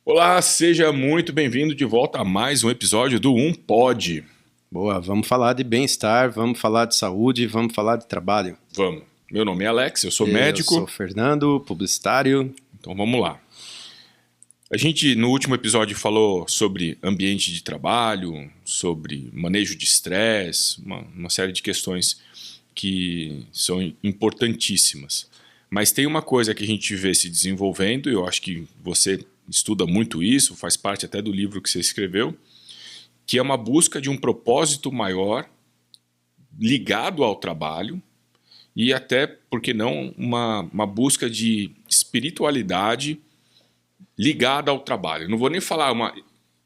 Olá, seja muito bem-vindo de volta a mais um episódio do Um Pod. Boa, vamos falar de bem-estar, vamos falar de saúde, vamos falar de trabalho. Vamos. Meu nome é Alex, eu sou Eu médico, sou Fernando, publicitário. então vamos lá. A gente no último episódio falou sobre ambiente de trabalho, sobre manejo de estresse, uma série de questões que são importantíssimas. Mas tem uma coisa que a gente vê se desenvolvendo, e eu acho que você estuda muito isso, faz parte até do livro que você escreveu, que é uma busca de um propósito maior ligado ao trabalho e até, por que não, uma busca de espiritualidade ligada ao trabalho. Não vou nem falar uma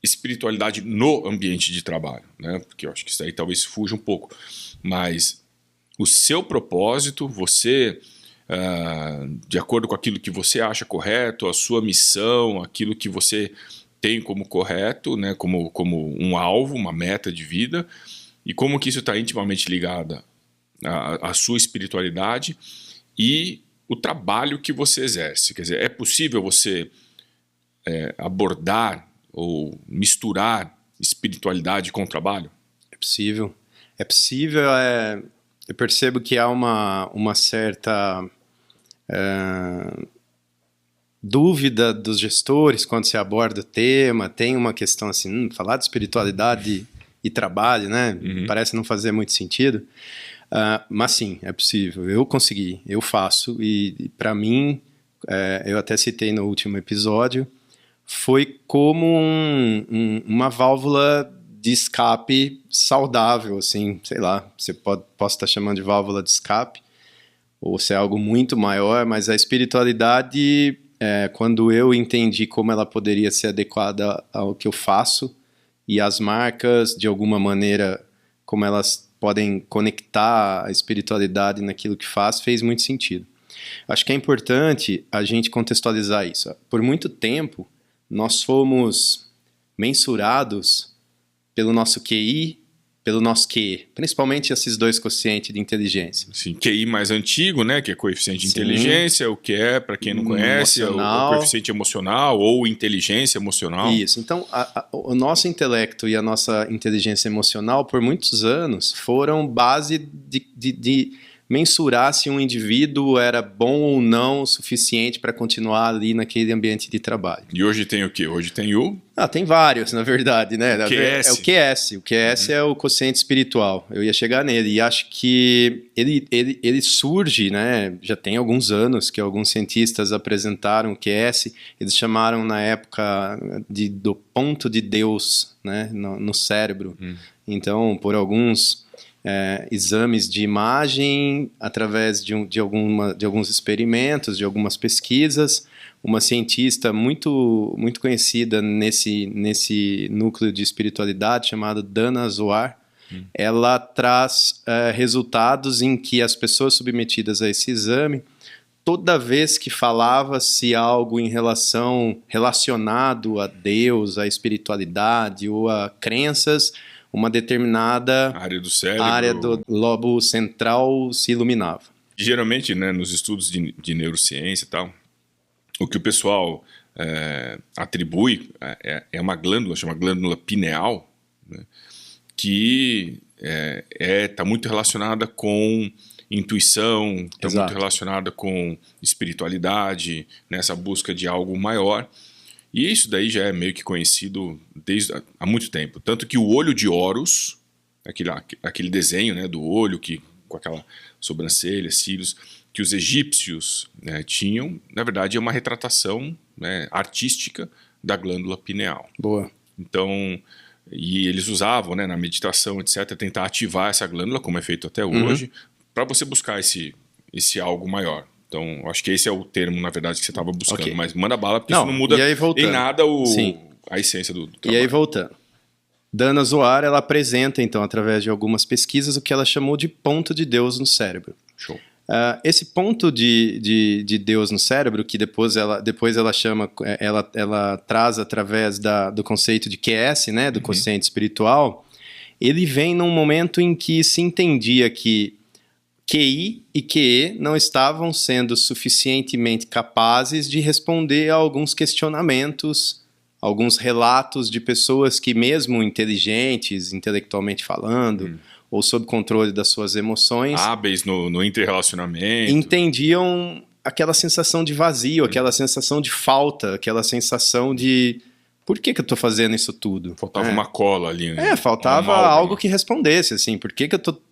espiritualidade no ambiente de trabalho, né? Porque eu acho que isso aí talvez fuja um pouco. Mas o seu propósito, você, de acordo com aquilo que você acha correto, a sua missão, aquilo que você tem como correto, né? como um alvo, uma meta de vida, e como que isso está intimamente ligado à sua espiritualidade e o trabalho que você exerce. Quer dizer, é possível você abordar ou misturar espiritualidade com trabalho? É possível. É possível, eu percebo que há uma certa dúvida dos gestores quando se aborda o tema, tem uma questão assim, falar de espiritualidade e trabalho, né? Parece não fazer muito sentido. Mas sim, é possível. Eu consegui, eu faço. E para mim, eu até citei no último episódio, foi como uma válvula de escape saudável, assim, sei lá, posso estar chamando de válvula de escape, ou se é algo muito maior, mas a espiritualidade, quando eu entendi como ela poderia ser adequada ao que eu faço, e as marcas, de alguma maneira, como elas podem conectar a espiritualidade naquilo que faz, fez muito sentido. Acho que é importante a gente contextualizar isso. Por muito tempo, nós fomos mensurados pelo nosso QI, pelo nosso QE, principalmente esses dois quocientes de inteligência. Sim, QI mais antigo, né, que é coeficiente de Sim. inteligência, o que é, para quem não conhece, é o coeficiente emocional ou inteligência emocional. Isso, então o nosso intelecto e a nossa inteligência emocional, por muitos anos, foram base de mensurar se um indivíduo era bom ou não o suficiente para continuar ali naquele ambiente de trabalho. E hoje tem o quê? Hoje tem o... Tem vários, na verdade, né? QS. É o QS. O QS é o quociente espiritual. Eu ia chegar nele. E acho que ele surge, né? Já tem alguns anos que alguns cientistas apresentaram o QS. Eles chamaram na época do ponto de Deus, né? No cérebro. Então, por alguns exames de imagem, através de alguns experimentos, de algumas pesquisas, uma cientista muito conhecida nesse núcleo de espiritualidade, chamada Dana Zohar, ela traz resultados em que as pessoas submetidas a esse exame, toda vez que falava-se algo relacionado a Deus, à espiritualidade ou a crenças, uma determinada área do cérebro, área do lobo central se iluminava. Geralmente, né, nos estudos de neurociência e tal, o que o pessoal atribui é uma glândula, chama glândula pineal, né, que está muito relacionada com intuição, está muito relacionada com espiritualidade, nessa busca de algo maior. E isso daí já é meio que conhecido há muito tempo. Tanto que o olho de Horus, aquele desenho, né, do olho com aquela sobrancelha, cílios, que os egípcios, né, tinham, na verdade é uma retratação, né, artística da glândula pineal. Boa. Então, e eles usavam, né, na meditação, etc., tentar ativar essa glândula, como é feito até hoje, para você buscar esse algo maior. Então, acho que esse é o termo, na verdade, que você estava buscando. Okay. Mas manda bala, porque isso não muda em nada a essência do trabalho. E aí, voltando. Dana Zohar, ela apresenta, então, através de algumas pesquisas, o que ela chamou de ponto de Deus no cérebro. Show. Esse ponto de Deus no cérebro, que depois ela chama, ela traz através do conceito de QS, né, do quociente espiritual, ele vem num momento em que se entendia que QI e QE não estavam sendo suficientemente capazes de responder a alguns questionamentos alguns relatos de pessoas que, mesmo inteligentes, intelectualmente falando, ou sob controle das suas emoções, hábeis no interrelacionamento, entendiam aquela sensação de vazio, aquela sensação de falta, aquela sensação de por que eu estou fazendo isso tudo? Faltava uma cola ali. Faltava algo que respondesse, assim, por que eu estou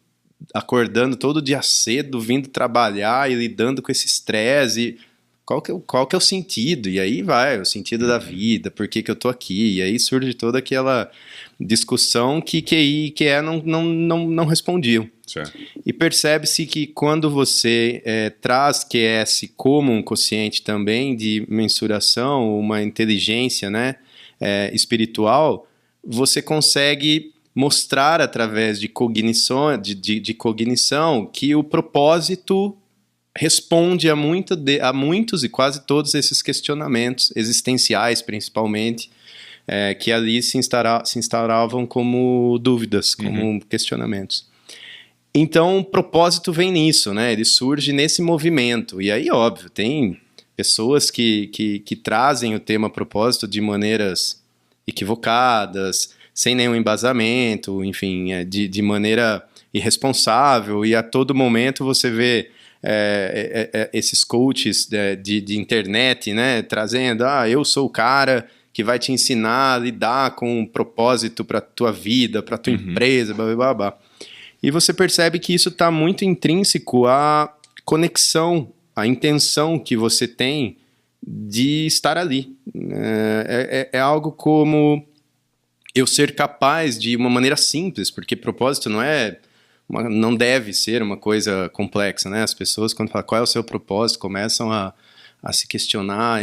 acordando todo dia cedo, vindo trabalhar e lidando com esse estresse? Qual que é o sentido? E aí vai, o sentido da vida, por que eu estou aqui? E aí surge toda aquela discussão que QI e QE não respondiam. Certo. E percebe-se que quando você traz QS como um quociente também de mensuração, uma inteligência, né, espiritual, você consegue mostrar através de cognição, de cognição que o propósito responde a muitos e quase todos esses questionamentos existenciais, principalmente, que ali se instauravam como dúvidas, como questionamentos. Então, o propósito vem nisso, né? Ele surge nesse movimento. E aí, óbvio, tem pessoas que trazem o tema propósito de maneiras equivocadas, sem nenhum embasamento, enfim, de maneira irresponsável, e a todo momento você vê esses coaches de internet, né, trazendo, eu sou o cara que vai te ensinar a lidar com um propósito para tua vida, para tua empresa, blá, blá, blá. E você percebe que isso está muito intrínseco à conexão, à intenção que você tem de estar ali. É algo como eu ser capaz de uma maneira simples, porque propósito não deve ser uma coisa complexa, né? As pessoas, quando falam qual é o seu propósito, começam a se questionar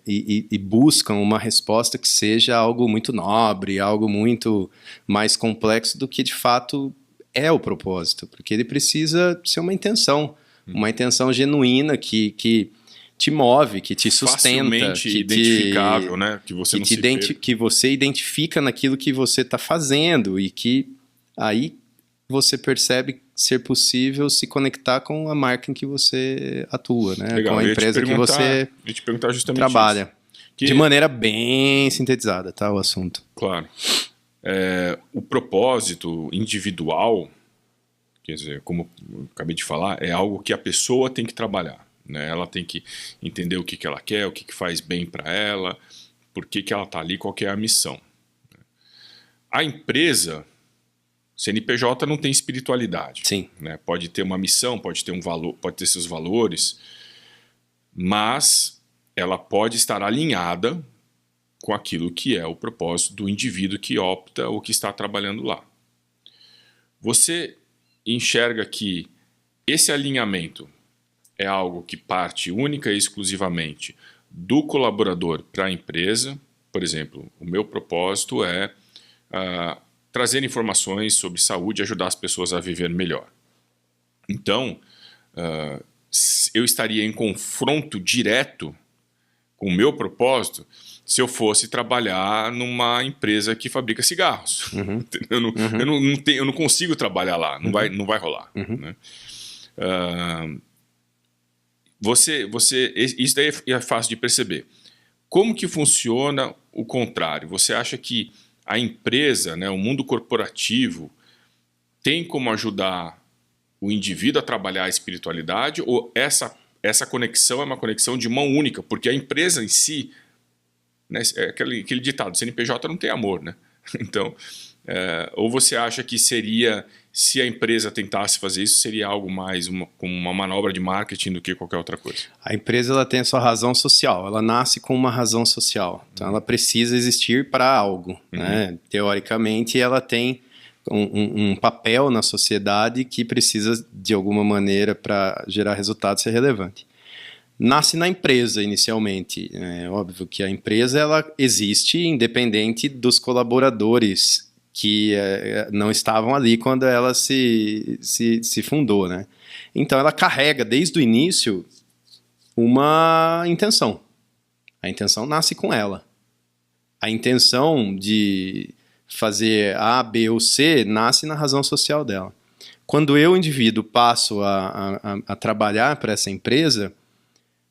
e buscam uma resposta que seja algo muito nobre, algo muito mais complexo do que de fato é o propósito, porque ele precisa ser uma intenção genuína que te move, que te sustenta, facilmente identificável, né? Que você identifica naquilo que você está fazendo e que aí você percebe ser possível se conectar com a marca em que você atua, né? Legal. Com a empresa que você trabalha. De maneira bem sintetizada, tá? O assunto. Claro. O propósito individual, quer dizer, como eu acabei de falar, é algo que a pessoa tem que trabalhar, né? Ela tem que entender o que ela quer, o que faz bem para ela, por que ela está ali, qual que é a missão. A empresa, CNPJ não tem espiritualidade. Sim. Né? Pode ter uma missão, pode ter um valor, pode ter seus valores, mas ela pode estar alinhada com aquilo que é o propósito do indivíduo que opta ou que está trabalhando lá. Você enxerga que esse alinhamento é algo que parte única e exclusivamente do colaborador para a empresa. Por exemplo, o meu propósito é trazer informações sobre saúde e ajudar as pessoas a viver melhor. Então, eu estaria em confronto direto com o meu propósito se eu fosse trabalhar numa empresa que fabrica cigarros. Eu não consigo trabalhar lá, não vai rolar. Né? Isso daí é fácil de perceber. Como que funciona o contrário? Você acha que a empresa, né, o mundo corporativo, tem como ajudar o indivíduo a trabalhar a espiritualidade, ou essa conexão é uma conexão de mão única? Porque a empresa em si, né, é aquele ditado, CNPJ não tem amor, né? Então, ou você acha que seria, se a empresa tentasse fazer isso, seria algo mais como uma manobra de marketing do que qualquer outra coisa? A empresa ela tem a sua razão social, ela nasce com uma razão social, então ela precisa existir para algo. Né? Teoricamente, ela tem um papel na sociedade que precisa, de alguma maneira, para gerar resultado, ser relevante. Nasce na empresa, inicialmente. É óbvio que a empresa ela existe independente dos colaboradores que não estavam ali quando ela se fundou. Né? Então, ela carrega, desde o início, uma intenção. A intenção nasce com ela. A intenção de fazer A, B ou C nasce na razão social dela. Quando eu, indivíduo, passo a trabalhar para essa empresa,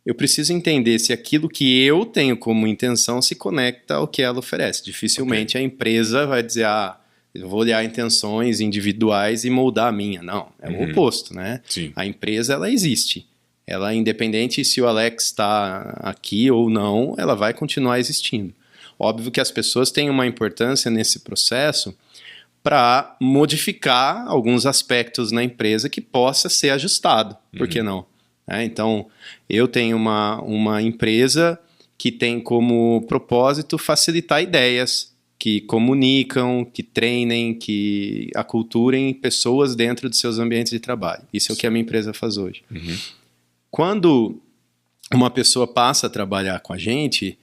eu preciso entender se aquilo que eu tenho como intenção se conecta ao que ela oferece. Dificilmente a empresa vai dizer, eu vou olhar intenções individuais e moldar a minha. Não, é o oposto, né? Sim. A empresa, ela existe. Ela, independente se o Alex está aqui ou não, ela vai continuar existindo. Óbvio que as pessoas têm uma importância nesse processo para modificar alguns aspectos na empresa que possa ser ajustado. Por que não? Então, eu tenho uma empresa que tem como propósito facilitar ideias que comunicam, que treinem, que aculturem pessoas dentro de seus ambientes de trabalho. Isso é o que a minha empresa faz hoje. Quando uma pessoa passa a trabalhar com a gente,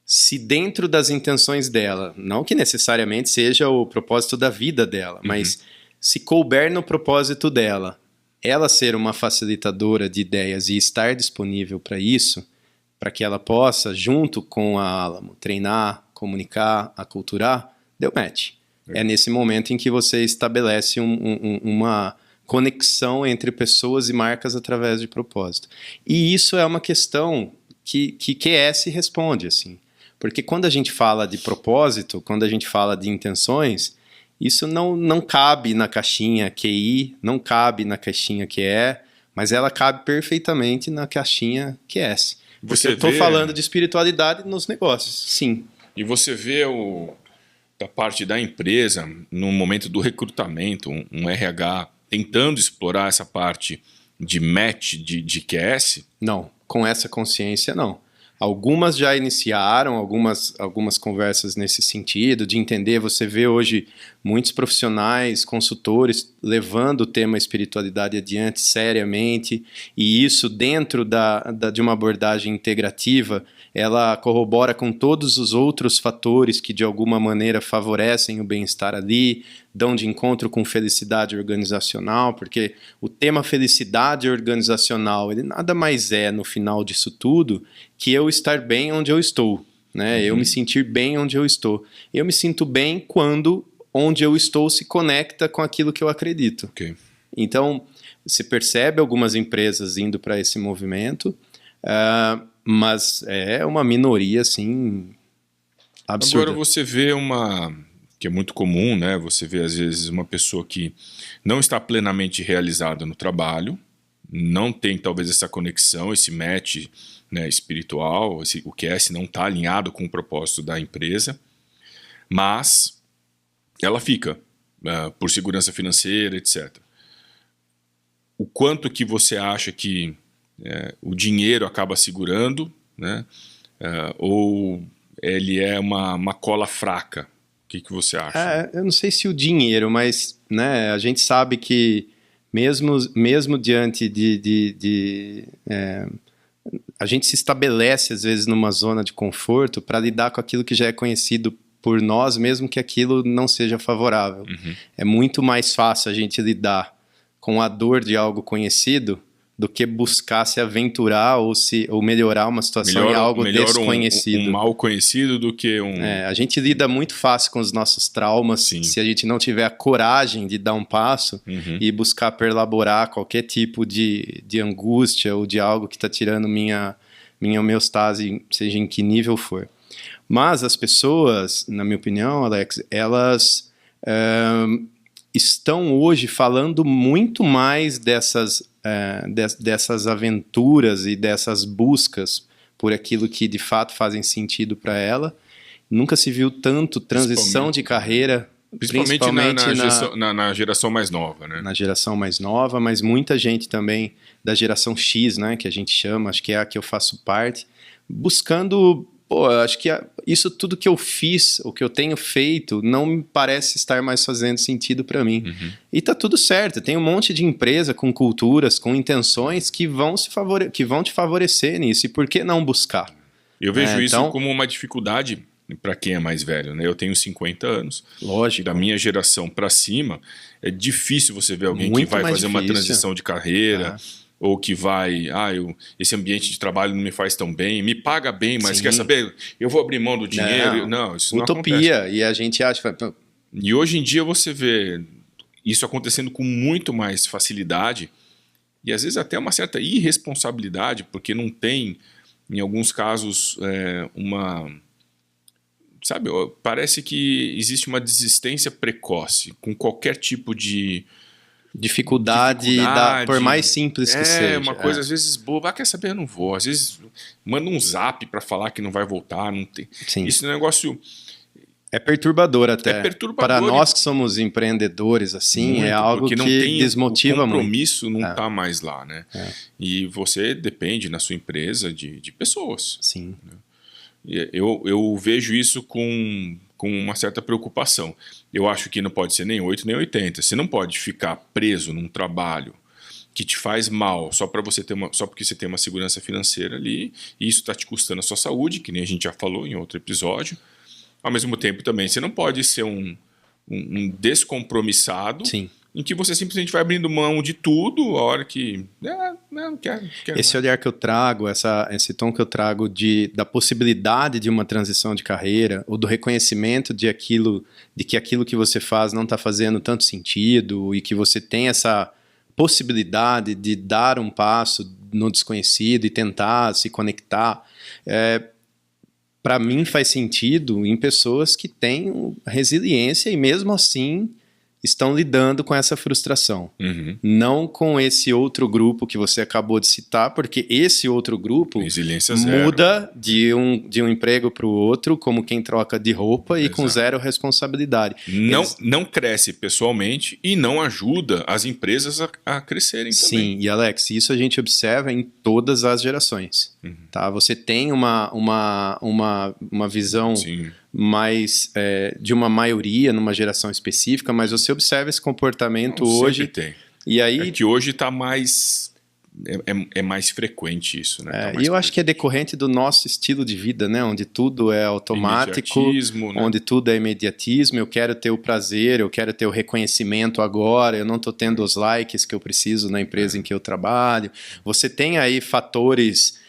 se dentro das intenções dela, não que necessariamente seja o propósito da vida dela, mas se couber no propósito dela, ela ser uma facilitadora de ideias e estar disponível para isso, para que ela possa, junto com a Alamo, treinar, comunicar, aculturar, deu match. É nesse momento em que você estabelece uma conexão entre pessoas e marcas através de propósito. E isso é uma questão que QS responde, assim. Porque quando a gente fala de propósito, quando a gente fala de intenções, isso não cabe na caixinha QI, não cabe na caixinha QE, mas ela cabe perfeitamente na caixinha QS. Porque eu estou falando de espiritualidade nos negócios, sim. E você vê da parte da empresa, no momento do recrutamento, um RH tentando explorar essa parte de match de QS? Não, com essa consciência não. Algumas já iniciaram, algumas conversas nesse sentido, de entender, você vê hoje muitos profissionais, consultores, levando o tema espiritualidade adiante seriamente, e isso dentro de uma abordagem integrativa, ela corrobora com todos os outros fatores que de alguma maneira favorecem o bem-estar ali, dão de encontro com felicidade organizacional, porque o tema felicidade organizacional, ele nada mais é, no final disso tudo, que eu estar bem onde eu estou, né? Eu me sentir bem onde eu estou. Eu me sinto bem quando onde eu estou se conecta com aquilo que eu acredito. Okay. Então, se percebe algumas empresas indo para esse movimento, mas é uma minoria, assim, absurda. Agora você vê que é muito comum, né? Você vê, às vezes, uma pessoa que não está plenamente realizada no trabalho, não tem, talvez, essa conexão, esse match, né, espiritual, o QS não está alinhado com o propósito da empresa, mas ela fica, por segurança financeira, etc. O quanto que você acha que o dinheiro acaba segurando, né? Ou ele é uma cola fraca? O que você acha? Eu não sei se o dinheiro, mas, né, a gente sabe que mesmo diante a gente se estabelece às vezes numa zona de conforto para lidar com aquilo que já é conhecido por nós, mesmo que aquilo não seja favorável. É muito mais fácil a gente lidar com a dor de algo conhecido do que buscar se aventurar ou melhorar uma situação em algo desconhecido. Um mal conhecido do que a gente lida muito fácil com os nossos traumas. Sim. Se a gente não tiver a coragem de dar um passo e buscar perlaborar qualquer tipo de angústia ou de algo que está tirando minha homeostase, seja em que nível for. Mas as pessoas, na minha opinião, Alex, elas estão hoje falando muito mais dessas aventuras e dessas buscas por aquilo que de fato fazem sentido para ela. Nunca se viu tanto transição de carreira, principalmente na geração mais nova, né? Na geração mais nova, mas muita gente também da geração X, né, que a gente chama, acho que é a que eu faço parte, buscando... acho que isso tudo que eu fiz, o que eu tenho feito, não me parece estar mais fazendo sentido para mim. E tá tudo certo. Tem um monte de empresa com culturas, com intenções que vão te favorecer nisso. E por que não buscar? Eu vejo isso como uma dificuldade para quem é mais velho, né? Eu tenho 50 anos. Lógico. Da minha geração para cima, é difícil você ver alguém que vai fazer uma transição de carreira... ou que vai, esse ambiente de trabalho não me faz tão bem, me paga bem, mas Sim. quer saber, eu vou abrir mão do dinheiro. Não, isso não acontece. Utopia, e a gente acha... E hoje em dia você vê isso acontecendo com muito mais facilidade e às vezes até uma certa irresponsabilidade, porque não tem, em alguns casos, sabe, parece que existe uma desistência precoce com qualquer tipo de Dificuldade, por mais simples que seja. Uma coisa às vezes boba, quer saber, eu não vou. Às vezes manda um zap para falar que não vai voltar, não tem. Sim. Isso é um negócio... É perturbador até. É perturbador. Para nós que somos empreendedores, assim, muito, é algo que desmotiva muito. O compromisso não está mais lá, né? E você depende na sua empresa de pessoas. Sim. Eu vejo isso com uma certa preocupação. Eu acho que não pode ser nem 8 nem 80. Você não pode ficar preso num trabalho que te faz mal só porque você tem uma segurança financeira ali, e isso está te custando a sua saúde, que nem a gente já falou em outro episódio. Ao mesmo tempo também, você não pode ser um descompromissado. Sim. Em que você simplesmente vai abrindo mão de tudo a hora que... não quero. Esse olhar que eu trago, esse tom que eu trago da possibilidade de uma transição de carreira, ou do reconhecimento de que aquilo que você faz não está fazendo tanto sentido, e que você tem essa possibilidade de dar um passo no desconhecido e tentar se conectar, para mim faz sentido em pessoas que têm resiliência e mesmo assim estão lidando com essa frustração. Uhum. Não com esse outro grupo que você acabou de citar, porque esse outro grupo muda de um emprego para o outro, como quem troca de roupa. Exato. E com zero responsabilidade. Não cresce pessoalmente e não ajuda as empresas a crescerem também. Sim, e Alex, isso a gente observa em todas as gerações. Uhum. Tá? Você tem uma visão... Sim. mais de uma maioria numa geração específica, mas você observa esse comportamento hoje. Tem. E aí, é que hoje está mais... É mais frequente isso, né? E eu acho que é decorrente do nosso estilo de vida, né? Onde tudo é automático, né? Onde tudo é imediatismo. Eu quero ter o prazer, eu quero ter o reconhecimento agora, eu não estou tendo os likes que eu preciso na empresa em que eu trabalho. Você tem aí fatores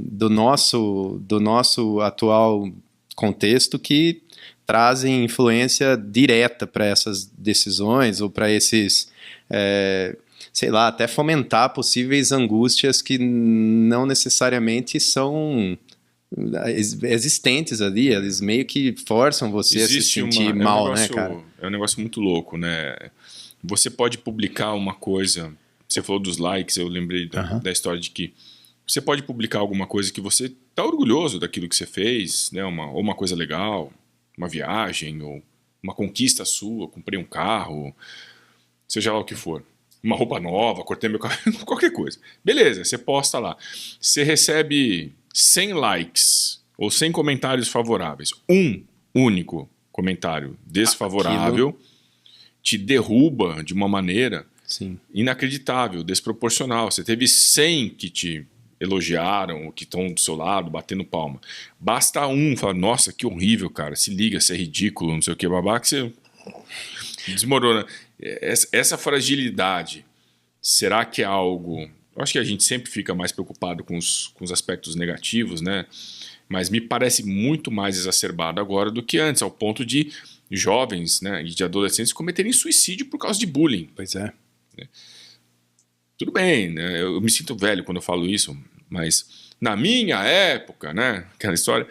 do nosso atual contexto que trazem influência direta para essas decisões ou para esses, sei lá, até fomentar possíveis angústias que não necessariamente são existentes ali, eles meio que forçam você a se sentir mal, né, cara? É um negócio muito louco, né? Você pode publicar uma coisa, você falou dos likes, eu lembrei da história de que você pode publicar alguma coisa que você está orgulhoso daquilo que você fez, né? Ou uma coisa legal, uma viagem, ou uma conquista sua, comprei um carro, seja lá o que for. Uma roupa nova, cortei meu cabelo, qualquer coisa. Beleza, você posta lá. Você recebe 100 likes ou 100 comentários favoráveis. Um único comentário desfavorável te derruba de uma maneira inacreditável, desproporcional. Você teve 100 que te elogiaram, ou que estão do seu lado, batendo palma. Basta um falar, nossa, que horrível, cara, se liga, você é ridículo, não sei o que, babá, que você desmorona. Essa fragilidade, será que é algo... Eu acho que a gente sempre fica mais preocupado com os aspectos negativos, né? Mas me parece muito mais exacerbado agora do que antes, ao ponto de jovens, né, e de adolescentes cometerem suicídio por causa de bullying. Pois é. Tudo bem, né? Eu me sinto velho quando eu falo isso, mas na minha época, né, aquela história,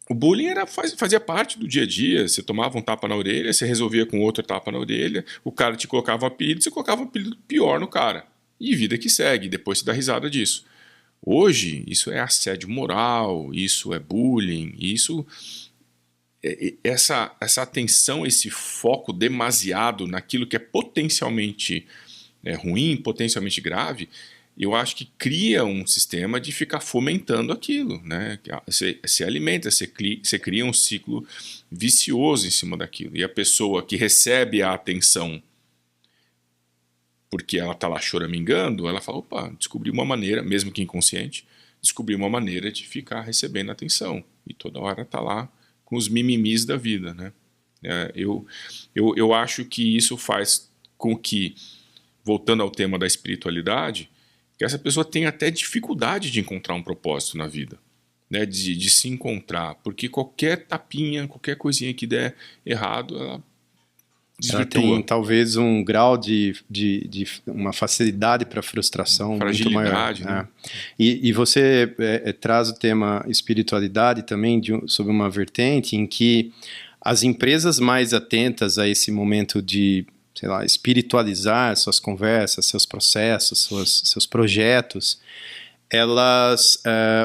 o bullying fazia parte do dia a dia. Você tomava um tapa na orelha, você resolvia com outro tapa na orelha, o cara te colocava um apelido, você colocava um apelido pior no cara. E vida que segue, depois você dá risada disso. Hoje, isso é assédio moral, isso é bullying, isso... Essa atenção, esse foco demasiado naquilo que é potencialmente ruim, potencialmente grave, eu acho que cria um sistema de ficar fomentando aquilo, né? Você alimenta, você cria um ciclo vicioso em cima daquilo. E a pessoa que recebe a atenção porque ela está lá choramingando, ela fala, opa, descobri uma maneira, mesmo que inconsciente, descobri uma maneira de ficar recebendo atenção. E toda hora está lá com os mimimis da vida, né? Eu acho que isso faz com que, voltando ao tema da espiritualidade, que essa pessoa tenha até dificuldade de encontrar um propósito na vida, né? De se encontrar, porque qualquer tapinha, qualquer coisinha que der errado, ela Ela tem talvez um grau de uma facilidade para frustração muito maior. Né? E você traz o tema espiritualidade também sob uma vertente em que as empresas mais atentas a esse momento de, sei lá, espiritualizar suas conversas, seus processos, seus projetos, elas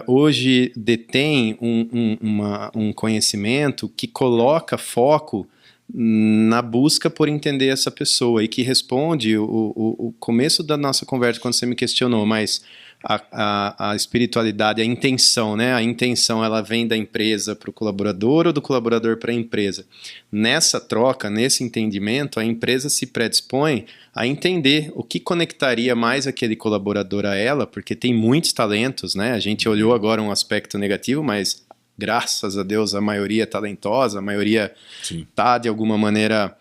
hoje detêm um conhecimento que coloca foco na busca por entender essa pessoa e que responde o começo da nossa conversa quando você me questionou, mas a espiritualidade, a intenção, né? A intenção, ela vem da empresa para o colaborador ou do colaborador para a empresa. Nessa troca, nesse entendimento, a empresa se predispõe a entender o que conectaria mais aquele colaborador a ela, porque tem muitos talentos, né? A gente olhou agora um aspecto negativo, mas graças a Deus a maioria é talentosa, a maioria está de alguma maneira,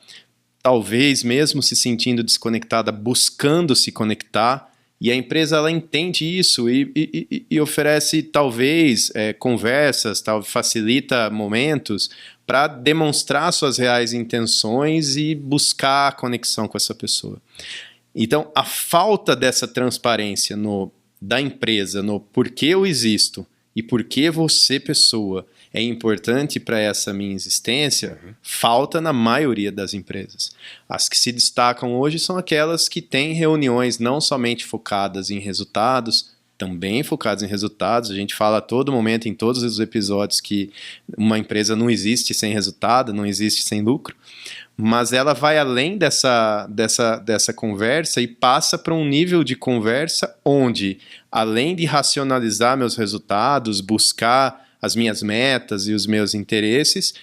talvez mesmo se sentindo desconectada, buscando se conectar. E a empresa, ela entende isso e oferece, talvez, conversas, facilita momentos para demonstrar suas reais intenções e buscar a conexão com essa pessoa. Então, a falta dessa transparência da empresa, no porquê eu existo e porquê você, pessoa, é importante para essa minha existência, falta na maioria das empresas. As que se destacam hoje são aquelas que têm reuniões não somente focadas em resultados, também focadas em resultados. A gente fala a todo momento, em todos os episódios, que uma empresa não existe sem resultado, não existe sem lucro, mas ela vai além dessa conversa e passa para um nível de conversa onde, além de racionalizar meus resultados, buscar as minhas metas e os meus interesses,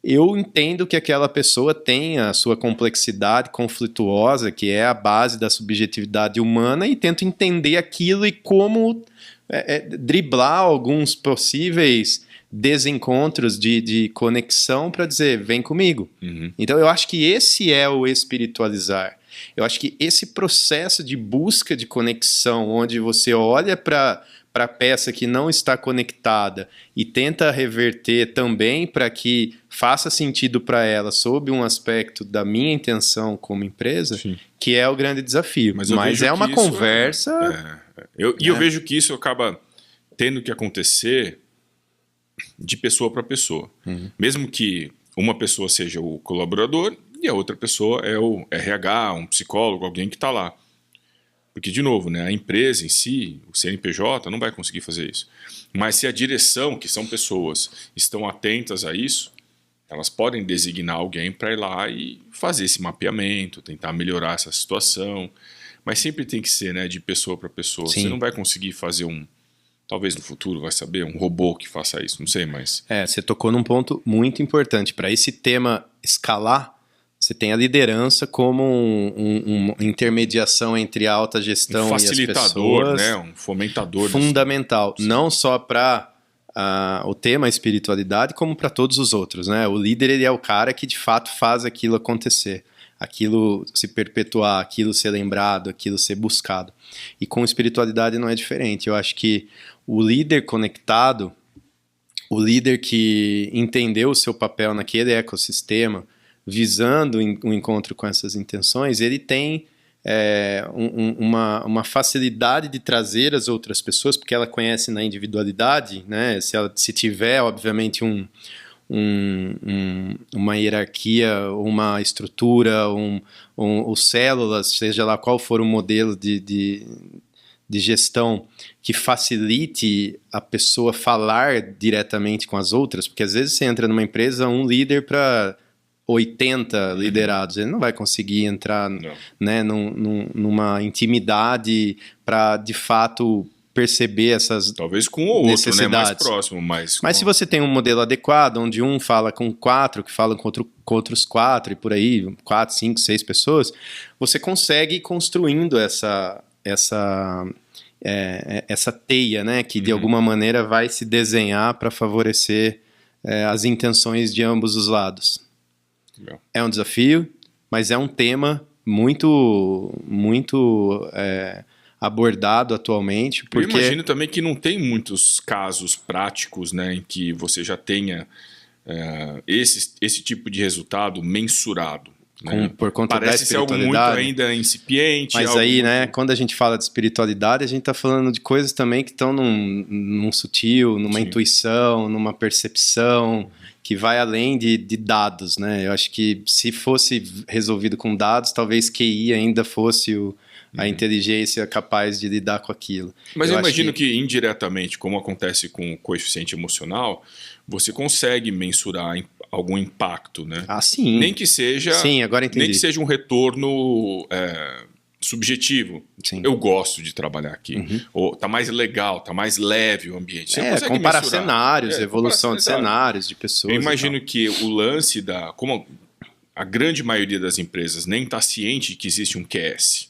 eu entendo que aquela pessoa tem a sua complexidade conflituosa, que é a base da subjetividade humana, e tento entender aquilo e como driblar alguns possíveis desencontros de conexão para dizer, vem comigo. Então eu acho que esse é o espiritualizar. Eu acho que esse processo de busca de conexão, onde você olha para a peça que não está conectada e tenta reverter também para que faça sentido para ela sob um aspecto da minha intenção como empresa, que é o grande desafio. Mas é uma conversa... Eu vejo que isso acaba tendo que acontecer de pessoa para pessoa. Mesmo que uma pessoa seja o colaborador e a outra pessoa é o RH, um psicólogo, alguém que está lá. Porque, de novo, né, a empresa em si, o CNPJ, não vai conseguir fazer isso. Mas se a direção, que são pessoas, estão atentas a isso, elas podem designar alguém para ir lá e fazer esse mapeamento, tentar melhorar essa situação. Mas sempre tem que ser, né, de pessoa para pessoa. Sim. Você não vai conseguir fazer talvez no futuro, vai saber, um robô que faça isso, não sei, mas... Você tocou num ponto muito importante. Para esse tema escalar, você tem a liderança como uma intermediação entre a alta gestão e as pessoas. Um facilitador, né? Um fomentador. Fundamental. Não só para o tema espiritualidade, como para todos os outros, né? O líder, ele é o cara que de fato faz aquilo acontecer. Aquilo se perpetuar, aquilo ser lembrado, aquilo ser buscado. E com espiritualidade não é diferente. Eu acho que o líder conectado, o líder que entendeu o seu papel naquele ecossistema, visando um encontro com essas intenções, ele tem uma facilidade de trazer as outras pessoas, porque ela conhece na individualidade, né? Se tiver, obviamente, uma hierarquia, uma estrutura, os células, seja lá qual for o modelo de gestão que facilite a pessoa falar diretamente com as outras, porque às vezes você entra numa empresa, um líder para 80 liderados, ele não vai conseguir entrar, né, numa intimidade para de fato perceber essas talvez com o outro, né, mais próximo, mas se você tem um modelo adequado, onde um fala com 4, que fala com outros 4 e por aí, 4, 5, 6 pessoas, você consegue ir construindo essa teia, né, que de alguma maneira vai se desenhar para favorecer as intenções de ambos os lados. É um desafio, mas é um tema muito, muito abordado atualmente. Porque... Eu imagino também que não tem muitos casos práticos, né, em que você já tenha esse tipo de resultado mensurado. por conta da Parece ser algo muito ainda incipiente. Mas aí, né, quando a gente fala de espiritualidade, a gente está falando de coisas também que estão num sutil, numa intuição, numa percepção, que vai além de dados, né? Eu acho que se fosse resolvido com dados, talvez QI ainda fosse a inteligência capaz de lidar com aquilo. Mas eu imagino que indiretamente, como acontece com o coeficiente emocional, você consegue mensurar algum impacto, né? Ah, sim. Nem que seja, sim, agora entendi. Nem que seja um retorno subjetivo. Sim. Eu gosto de trabalhar aqui. Ou tá mais legal, tá mais leve o ambiente. Você comparar cenários, evolução de cenários, de pessoas. Eu imagino que o lance como a grande maioria das empresas nem está ciente de que existe um QS.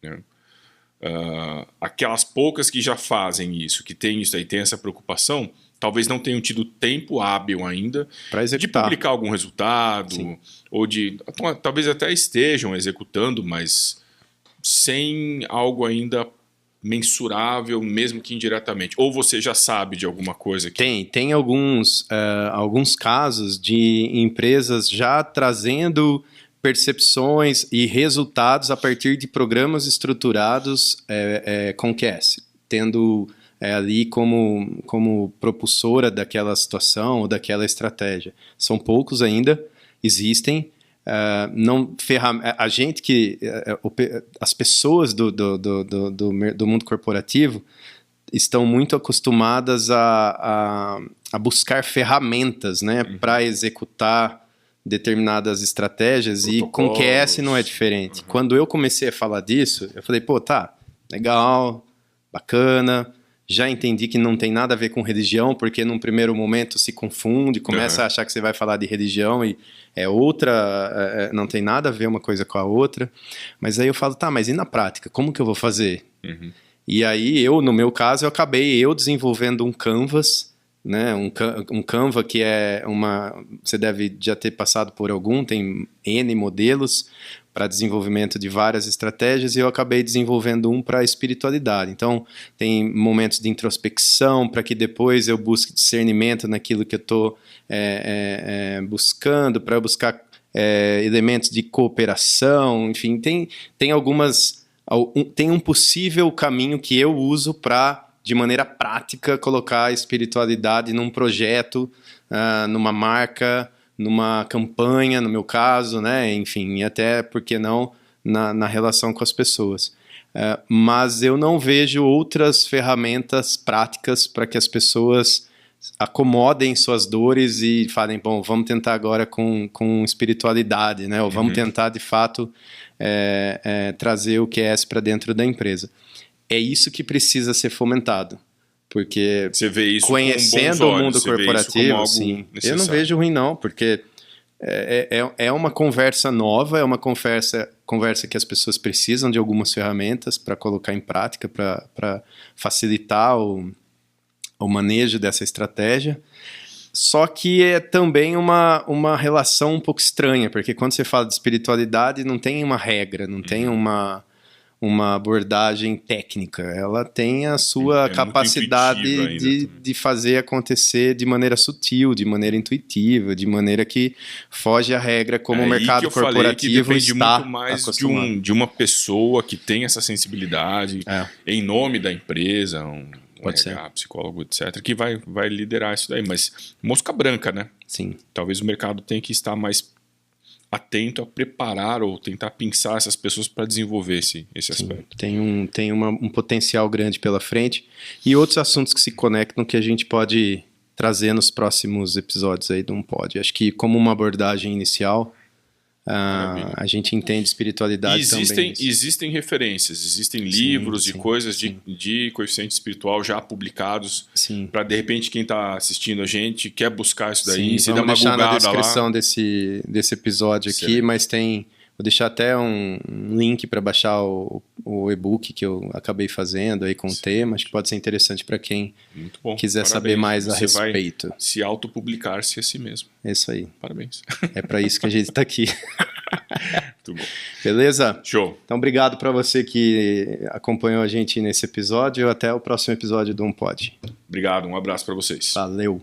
Né? Aquelas poucas que já fazem isso, que tem isso aí, tem essa preocupação, talvez não tenham tido tempo hábil ainda de publicar algum resultado. Sim. Ou talvez até estejam executando, mas sem algo ainda mensurável, mesmo que indiretamente. Ou você já sabe de alguma coisa que... Tem alguns casos de empresas já trazendo percepções e resultados a partir de programas estruturados com QS, tendo ali como propulsora daquela situação ou daquela estratégia. São poucos ainda, existem. As pessoas do mundo corporativo estão muito acostumadas a buscar ferramentas, né, para executar determinadas estratégias, e com QS não é diferente. Quando eu comecei a falar disso, eu falei, legal, bacana, já entendi que não tem nada a ver com religião, porque num primeiro momento se confunde, começa a achar que você vai falar de religião e não tem nada a ver uma coisa com a outra. Mas aí eu falo, mas e na prática? Como que eu vou fazer? E aí no meu caso, eu acabei desenvolvendo um Canvas, né? Um Canva que você deve já ter passado por tem N modelos para desenvolvimento de várias estratégias, e eu acabei desenvolvendo um para espiritualidade. Então, tem momentos de introspecção para que depois eu busque discernimento naquilo que eu estou buscando, para buscar elementos de cooperação, enfim, tem um possível caminho que eu uso para, de maneira prática, colocar a espiritualidade num projeto, numa marca, numa campanha, no meu caso, né? Enfim, e até, por que não, na relação com as pessoas. Mas eu não vejo outras ferramentas práticas para que as pessoas acomodem suas dores e falem, vamos tentar agora com espiritualidade, né? Ou vamos tentar, de fato, trazer o QS para dentro da empresa. É isso que precisa ser fomentado. Porque você vê isso conhecendo com bons o mundo olhos, corporativo, sim, eu não vejo ruim não, porque é uma conversa nova, é uma conversa que as pessoas precisam de algumas ferramentas para colocar em prática, para facilitar o manejo dessa estratégia. Só que é também uma relação um pouco estranha, porque quando você fala de espiritualidade, não tem uma regra, não tem uma abordagem técnica. Ela tem a sua capacidade de fazer acontecer de maneira sutil, de maneira intuitiva, de maneira que foge à regra, como o mercado corporativo está muito mais acostumado. de uma pessoa que tem essa sensibilidade em nome da empresa, Pode ser. psicólogo, etc., que vai liderar isso daí. Mas mosca branca, né? Sim. Talvez o mercado tenha que estar mais atento a preparar ou tentar pensar essas pessoas para desenvolver esse aspecto. Tem um potencial grande pela frente, e outros assuntos que se conectam que a gente pode trazer nos próximos episódios aí do Unpod. Acho que como uma abordagem inicial, a gente entende espiritualidade também. Existem referências, existem livros e coisas de coeficiente espiritual já publicados para, de repente, quem está assistindo a gente quer buscar isso daí, se dá uma deixar googada na descrição lá. desse episódio aqui, mas vou deixar até um link para baixar o e-book que eu acabei fazendo aí com o tema. Acho que pode ser interessante para quem quiser saber mais a respeito. Vai se autopublicar-se a si mesmo. É isso aí. Parabéns. É para isso que a gente está aqui. Muito bom. Beleza? Show. Então, obrigado para você que acompanhou a gente nesse episódio. Até o próximo episódio do Unpod. Obrigado, um abraço para vocês. Valeu.